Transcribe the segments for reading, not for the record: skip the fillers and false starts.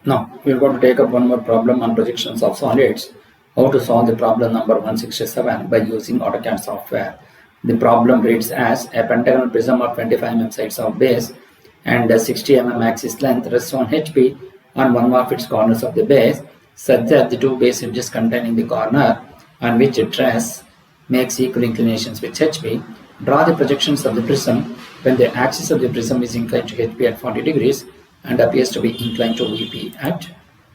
Now we are going to take up one more problem on projections of solids. How to solve the problem number 167 by using AutoCAD software. The problem reads as a pentagonal prism of 25 mm sides of base and 60 mm axis length rests on HP on one of its corners of the base, such that the two base edges containing the corner on which it rests makes equal inclinations with HP. Draw the projections of the prism when the axis of the prism is inclined to HP at 40 degrees and appears to be inclined to VP at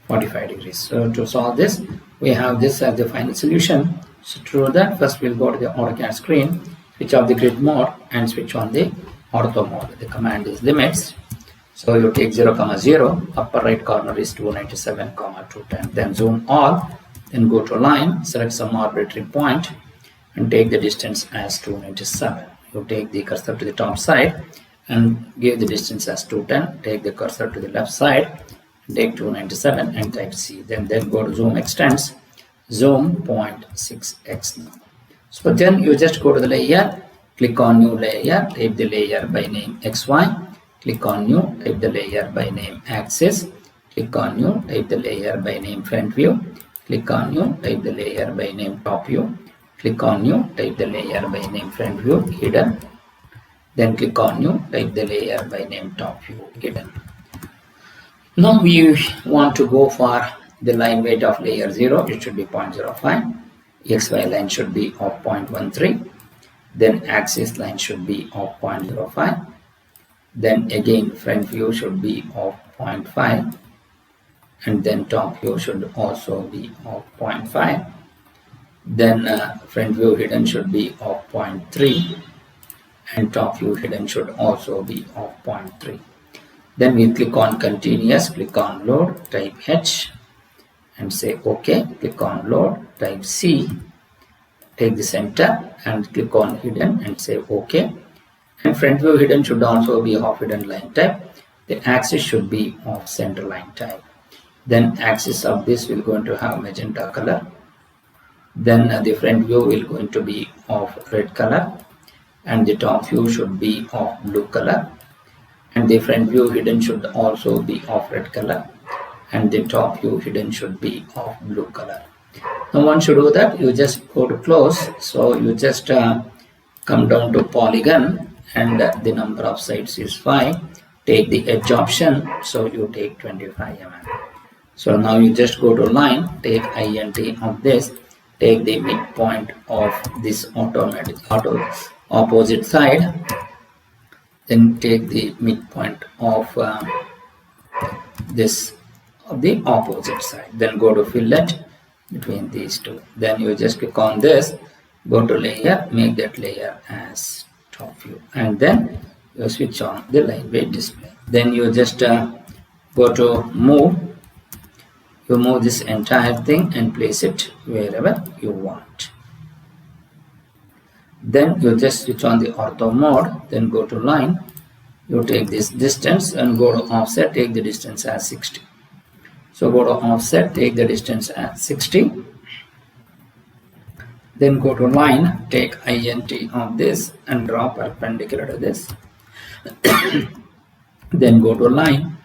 45 degrees. So to solve this, we have this as the final solution. So to do that, first we'll go to the AutoCAD screen, switch off the grid mode and switch on the ortho mode. The command is limits. So you take 0, 0, upper right corner is 297, 210. Then zoom all, then go to line, select some arbitrary point and take the distance as 297. You take the cursor to the top side and give the distance as 210. Take the cursor to the left side, take 297 and type C. Then go to zoom extents, zoom 0.6x now. So then you just go to the layer, click on new layer, type the layer by name XY, click on new, type the layer by name axis, click on new, type the layer by name front view, click on new, type the layer by name top view, click on new, type the layer by name front view hidden, then click on new, type the layer by name top view hidden. Now we want to go for the line weight of layer 0, it should be 0.05, XY line should be of 0.13, then axis line should be of 0.05, then again front view should be of 0.5, and then top view should also be of 0.5, then front view hidden should be of 0.3, and top view hidden should also be of 0.3. Then we click on continuous, click on load, type H and say OK, click on load, type C, take the center and click on hidden and say OK. And front view hidden should also be of hidden line type. The axis should be of center line type. Then axis of this will going to have magenta color. Then the front view will going to be of red color, and the top view should be of blue color, and the front view hidden should also be of red color, and the top view hidden should be of blue color. Now once you do that, you just go to close. So you just come down to polygon and the number of sides is 5. Take the edge option, so you take 25 mm. So now you just go to line, take INT of this, take the midpoint of this opposite side, then take the midpoint of the opposite side, then go to fillet between these two. Then you just click on this, go to layer, make that layer as top view, and then you switch on the line weight display. Then you just go to move, you move this entire thing and place it wherever you want. Then you just switch on the ortho mode, then go to line, you take this distance and go to offset, take the distance as 60. So go to offset, take the distance as 60, then go to line, take INT of this and draw perpendicular to this. Then go to line,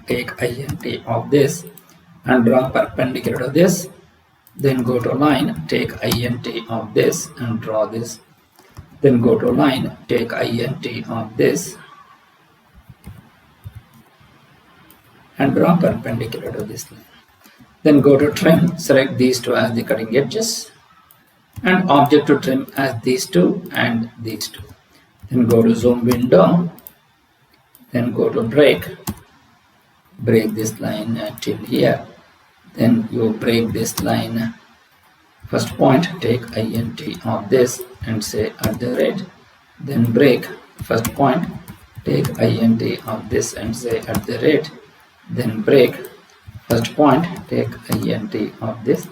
take INT of this and draw perpendicular to this. Then go to line, take INT of this and draw this. Then go to line, take INT of this and draw perpendicular to this line. Then go to trim, select these two as the cutting edges and object to trim as these two and these two. Then go to zoom window, then go to break this line till here. Then you break this line, first point, take INT of this and say @ then break first point, take INT of this and say @ then break first point, take INT of this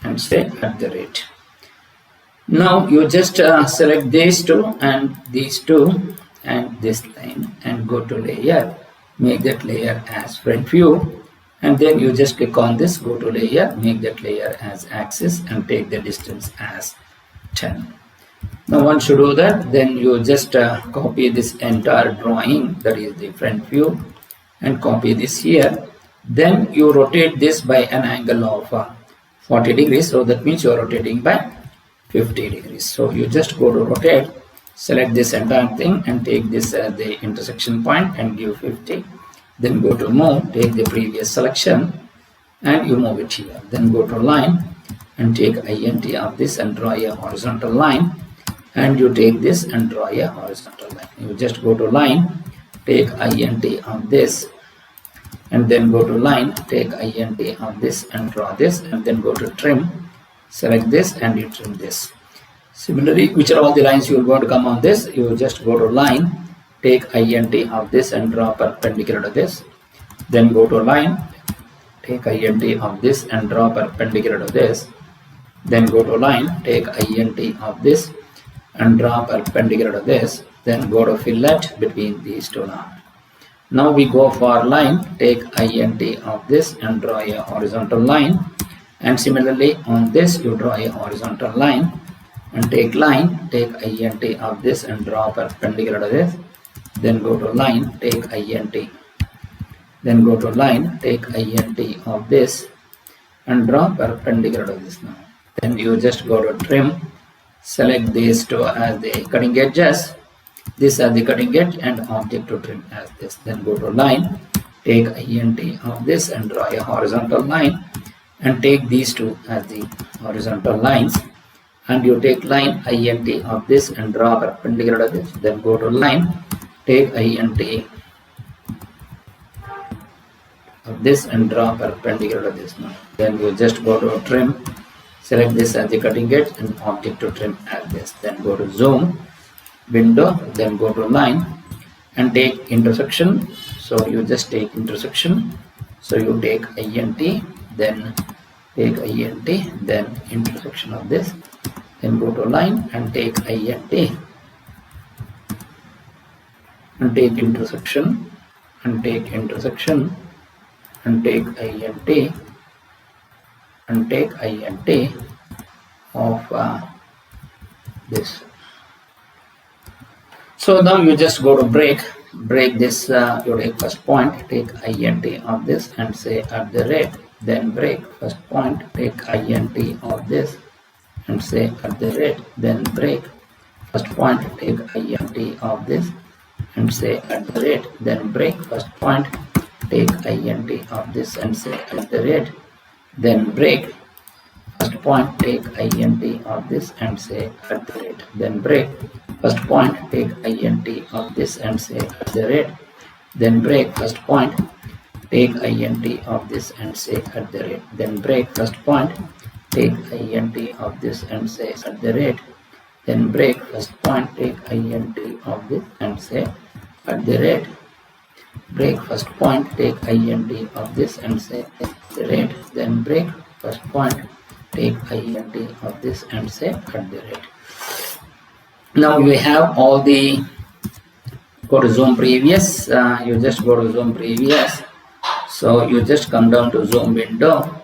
and say @. Now you just select these two and these two and this line and go to layer, make that layer as front view, and then you just click on this, go to layer, make that layer as axis and take the distance as 10. Now once you do that, then you just copy this entire drawing, that is the front view, and copy this here. Then you rotate this by an angle of 40 degrees, so that means you are rotating by 50 degrees. So you just go to rotate, select this entire thing and take this as the intersection point and give 50. Then go to move, take the previous selection and you move it here. Then go to line and take int of this and draw a horizontal line, and you take this and draw a horizontal line. You just go to line, take int of this, and then go to line, take int of this and draw this, and then go to trim, select this and you trim this. Similarly, which are all the lines you are going to come on this, you just go to line, take int of this and draw perpendicular to this, then go to line, take int of this and draw perpendicular to this, then go to line, take int of this and draw perpendicular to this, then go to fillet between these two lines. Now we go for line, take int of this and draw a horizontal line, and similarly on this you draw a horizontal line, and take line, take int of this and draw perpendicular to this, then go to line, take int, then go to line, take int of this and draw perpendicular to this. Now then you just go to trim, select these two as the cutting edges, this as the cutting edge and object to trim as this. Then go to line, take int of this and draw a horizontal line, and take these two as the horizontal lines, and you take line int of this and draw perpendicular to this. Then go to line, take int of this and draw perpendicular to this. Now then you just go to trim, select this as the cutting edge and object to trim as this. Then go to zoom, window, then go to line and take intersection. So you just take intersection, so you take int, then take int, then intersection of this, then go to line and take int and take intersection and take intersection and take int and take int of this. So now you just go to break this, you take first point, take int of this and say at the rate, then break first point, take int of this and say at the rate, then break first point, take int of this and say at the rate, then break first point, take int of this and say at the rate, then break first point, take int of this and say at the rate, then break first point, take int of this and say at the rate, then break first point, take int of this and say at the rate, then break first point, take int of this and say at the rate, then break first point, take int of this and say at the rate, break first point, take int of this and say at the rate, then break first point, take int of this and say at the rate. Now we have all the, go to zoom previous, you just go to zoom previous, so you just come down to zoom window,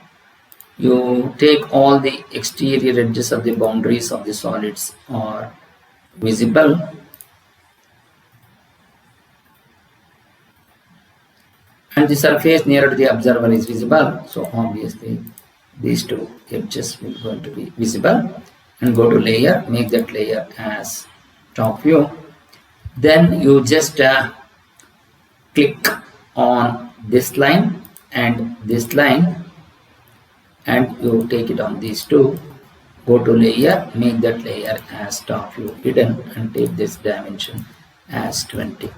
you take all the exterior edges of the boundaries of the solids are visible, and the surface nearer to the observer is visible, so obviously these two edges will going to be visible. And go to layer, make that layer as top view, then you just click on this line and this line and you take it on these two, go to layer, make that layer as top view hidden and take this dimension as 20.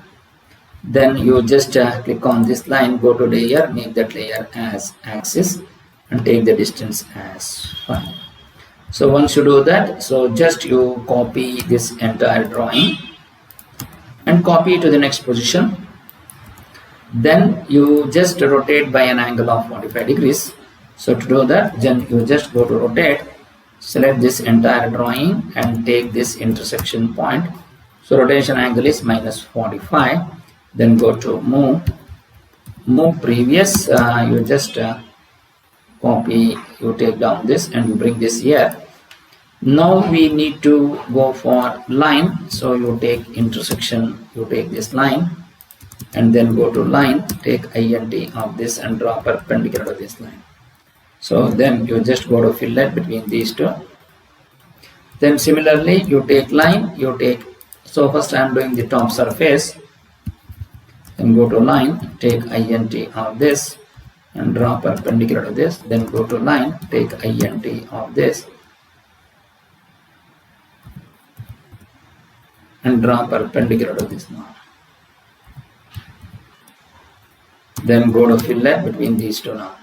Then you just click on this line, go to layer, make that layer as axis and take the distance as 5. So once you do that, so just you copy this entire drawing and copy to the next position. Then you just rotate by an angle of 45 degrees. So to do that, then you just go to rotate, select this entire drawing and take this intersection point. So rotation angle is -45. Then go to move previous, you just copy, you take down this and you bring this here. Now we need to go for line. So you take intersection, you take this line and then go to line, take int of this and draw perpendicular to this line. So then you just go to fillet between these two. Then similarly you take line, you take, so first I am doing the top surface, then go to line, take int of this and draw perpendicular to this, then go to line, take int of this and draw perpendicular to this now. Then go to fillet between these two now.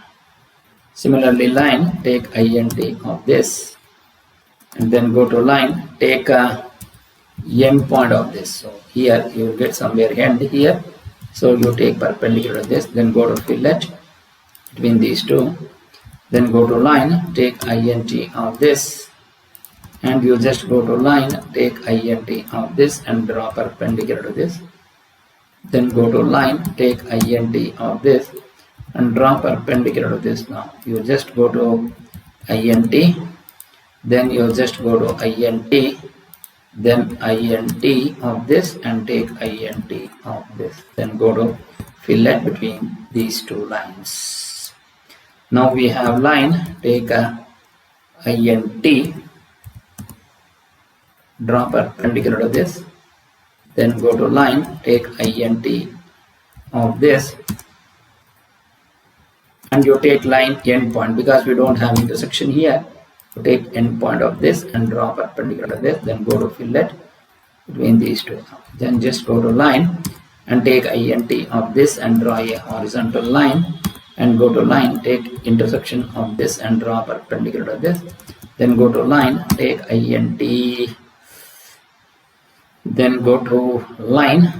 Similarly line, take int of this and then go to line, take a end point of this. So here you will get somewhere end here. So you take perpendicular to this, then go to fillet between these two. Then go to line, take int of this and you just go to line, take int of this and draw perpendicular to this. Then go to line, take int of this and draw perpendicular to this now. You just go to int, then you just go to int, then int of this and take int of this. Then go to fillet between these two lines. Now we have line, take a int, draw perpendicular to this, then go to line, take int of this and you take line end point because we don't have intersection here. You take end point of this and draw perpendicular to this, then go to fillet between these two. Then just go to line and take int of this and draw a horizontal line and go to line, take intersection of this and draw perpendicular to this. Then go to line, take int, then go to line,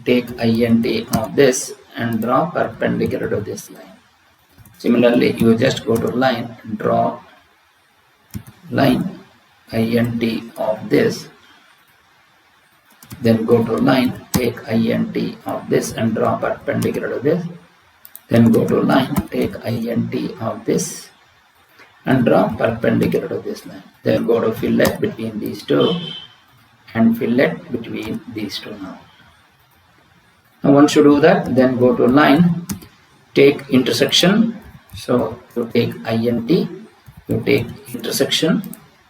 take int of this and draw perpendicular to this line. Similarly you just go to line, draw line, int of this, then go to line, take int of this and draw perpendicular to this, then go to line, take int of this and draw perpendicular to this line. Then go to fillet between these two and fillet between these two now. Now once you do that, then go to line, take intersection. So you take int, you take intersection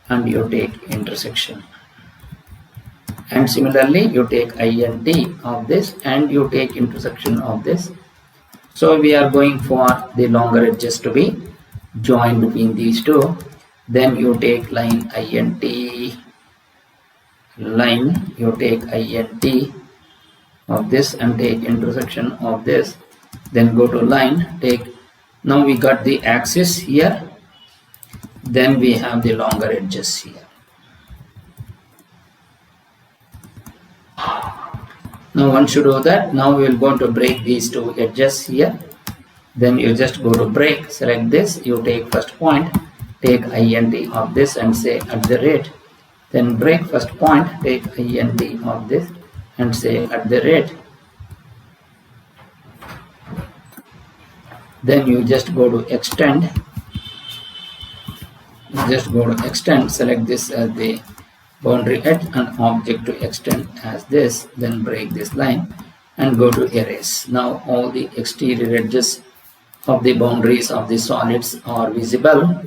and you take intersection. And similarly you take int of this and you take intersection of this. So we are going for the longer edges to be joined between these two. Then you take line int, line, you take int of this and take intersection of this. Then go to line, take, now we got the axis here, then we have the longer edges here. Now once you do that, now we will go to break these two edges here. Then you just go to break, select this, you take first point, take int of this and say at the rate, then break first point, take int of this and say at the rate. Then you just go to extend, select this as the boundary edge and object to extend as this, then break this line and go to erase. Now all the exterior edges of the boundaries of the solids are visible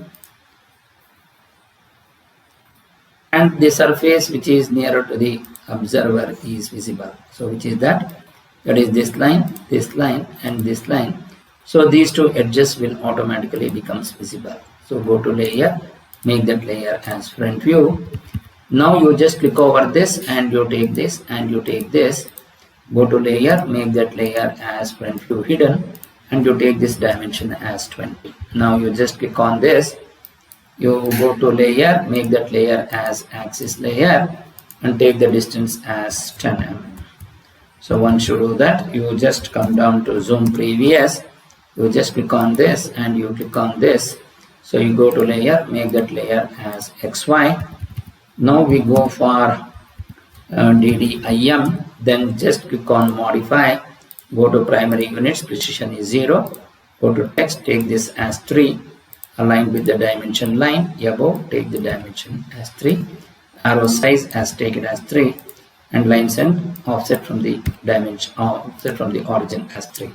and the surface which is nearer to the observer is visible. So which is that? That is this line and this line. So these two edges will automatically becomes visible. So go to layer, make that layer as front view. Now you just click over this and you take this and you take this. Go to layer, make that layer as front view hidden and you take this dimension as 20. Now you just click on this. You go to layer, make that layer as axis layer and take the distance as 10 mm. So once you do that, you just come down to zoom previous. You just click on this and you click on this. So you go to layer, make that layer as XY. Now we go for DDIM, then just click on modify, go to primary units, precision is 0, go to text, take this as 3 aligned with the dimension line above, take the dimension as 3, arrow size as take it as 3, and lines and offset from the dimension, offset from the origin as 3.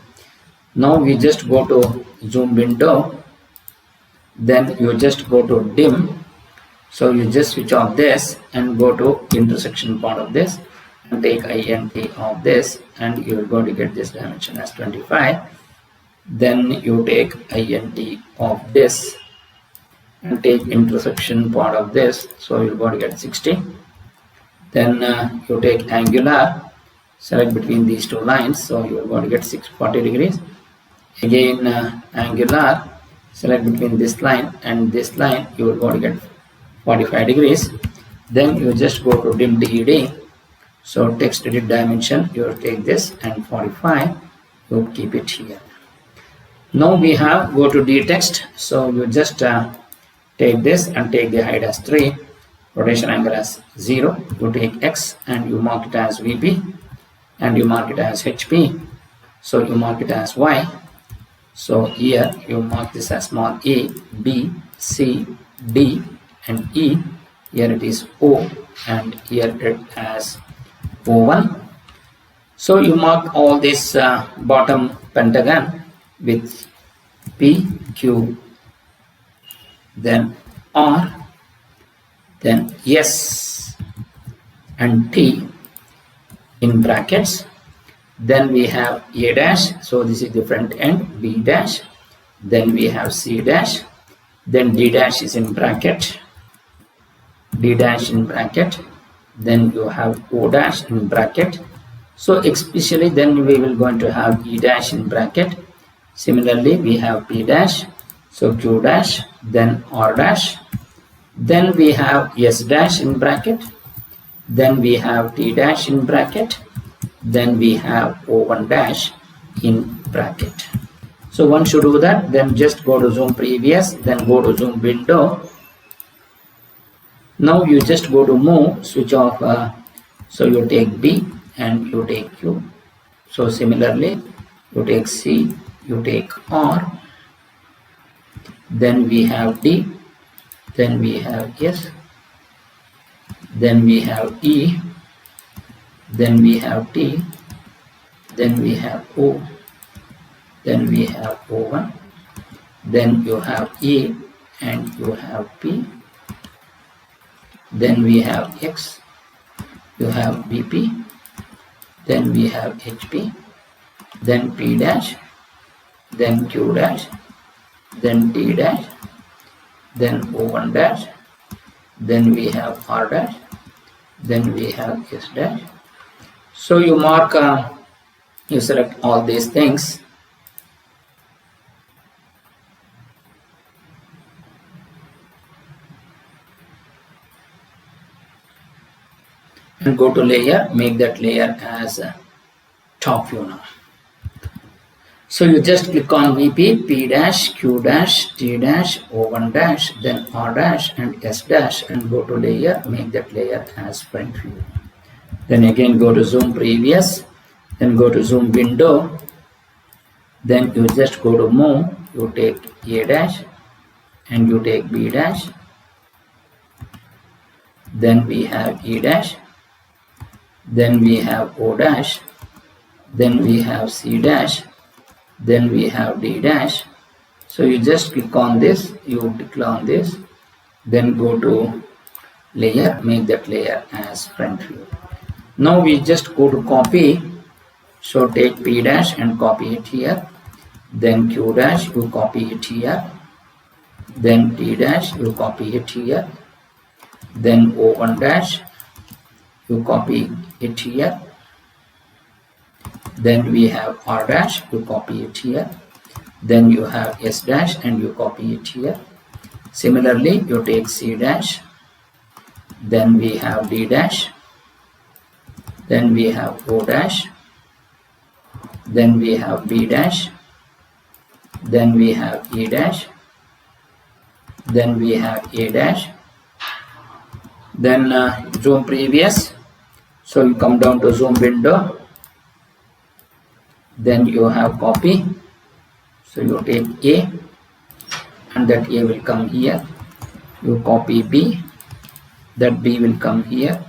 Now we just go to zoom window, then you just go to dim. So you just switch off this and go to intersection part of this and take int of this, and you are going to get this dimension as 25. Then you take int of this and take intersection part of this, so you're going to get 60. Then you take angular, select between these two lines, so you're going to get 640 degrees. Again angular, select between this line and this line, you are going to get 45 degrees. Then you just go to dim ded, so text edit dimension, you take this and 45, you keep it here. Now we have go to dtext, so you just take this and take the height as 3, rotation angle as 0, you take x and you mark it as vp, and you mark it as hp, so you mark it as y. So here you mark this as small a, b, c, d and E. Here it is O, and here it as O1. So you mark all this bottom pentagon with P, Q, then R, then S and T in brackets. Then we have A dash, so this is the front end, B dash, then we have C dash, then D dash is in bracket, D dash in bracket, then you have O dash in bracket. So especially then we will going to have E dash in bracket. Similarly we have P dash, so Q dash, then R dash, then we have S dash in bracket, then we have T dash in bracket, then we have O1 dash in bracket. So once you do that, then just go to zoom previous, then go to zoom window. Now you just go to move, switch off, so you take B and you take Q. So similarly you take C, you take R, then we have D, then we have S, then we have E, then we have T, then we have O, then we have O1, then you have E and you have P, then we have X, you have BP, then we have HP, then P dash, then Q dash, then T dash, then O1 dash, then we have R dash, then we have S dash. So you mark, you select all these things. And go to layer, make that layer as top view now. So you just click on VP, P dash, Q dash, T dash, O1 dash, then R dash and S dash, and go to layer, make that layer as front view. Then again go to zoom previous, then go to zoom window, then you just go to move, you take A dash and you take B dash, then we have E dash, then we have O dash, then we have C dash, then we have D dash. So you just click on this, you click on this, then go to layer, make that layer as front view. Now we just go to copy, so take P dash and copy it here, then Q dash, you copy it here, then T dash, you copy it here, then O1 dash, you copy it here, then we have R dash, you copy it here, then you have S dash and you copy it here. Similarly you take C dash, then we have D dash, then we have O dash, then we have B dash, then we have E dash, then we have A dash, then zoom previous, so you come down to zoom window, then you have copy, so you take A and that A will come here. You copy B, that B will come here.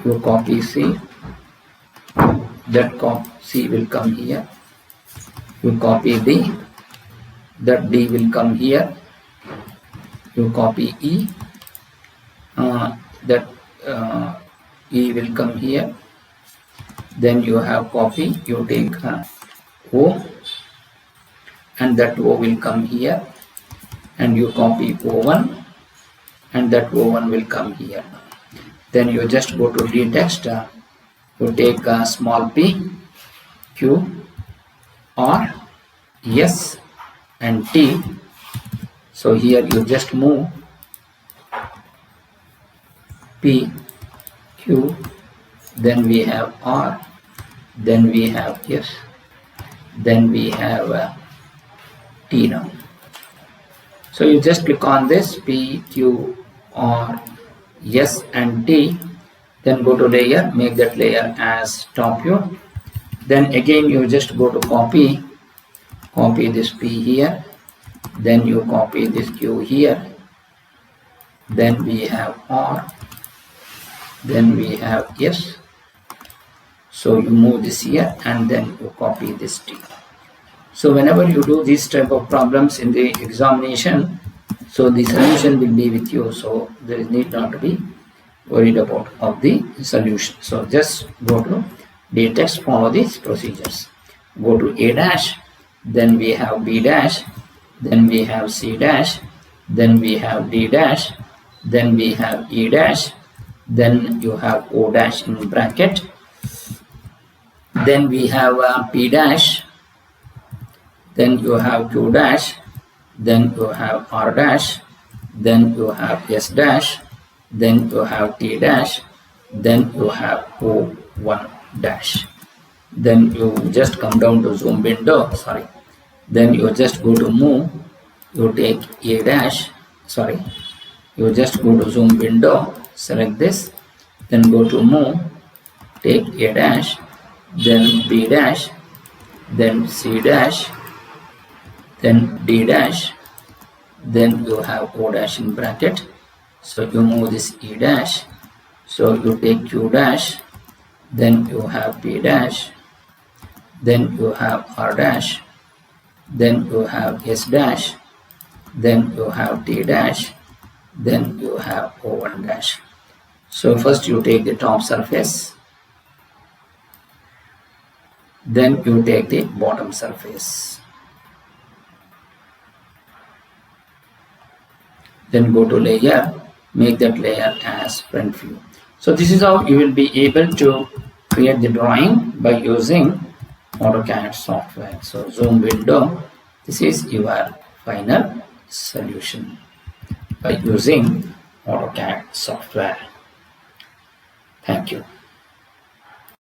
You copy C, that C will come here. You copy D, that D will come here. You copy E, that E will come here. Then you have copy, you take O, and that O will come here, and you copy O1, and that O1 will come here. Then you just go to D text, you take small p, q, r, s, and t. So here you just move p, q, then we have r, then we have s, then we have t now. So you just click on this p, q, r, s, and t, then go to layer, make that layer as top view. Then again you just go to copy this p here, then you copy this q here, then we have r, then we have s. So you move this here, and then you copy this t. So whenever you do these type of problems in the examination, so the solution will be with you, so there is need not to be worried about of the solution. So just go to D text, follow these procedures. Go to A dash, then we have B dash, then we have C dash, then we have D dash, then we have E dash, then you have O dash in bracket, then we have P dash, then you have Q dash, then you have R dash, then you have S dash, then you have T dash, then you have O1 dash. Then you just come down to zoom window, then you just go to move, you take A dash, you just go to zoom window, select this, then go to move, take A dash, then B dash, then C dash, then D dash, then you have O dash in bracket. So you move this E dash, so you take Q dash, then you have P dash, then you have R dash, then you have S dash, then you have T dash, then you have O1 dash. So first you take the top surface, then you take the bottom surface, then go to layer, make that layer as front view. So this is how you will be able to create the drawing by using AutoCAD software. So zoom window, this is your final solution by using AutoCAD software. Thank you.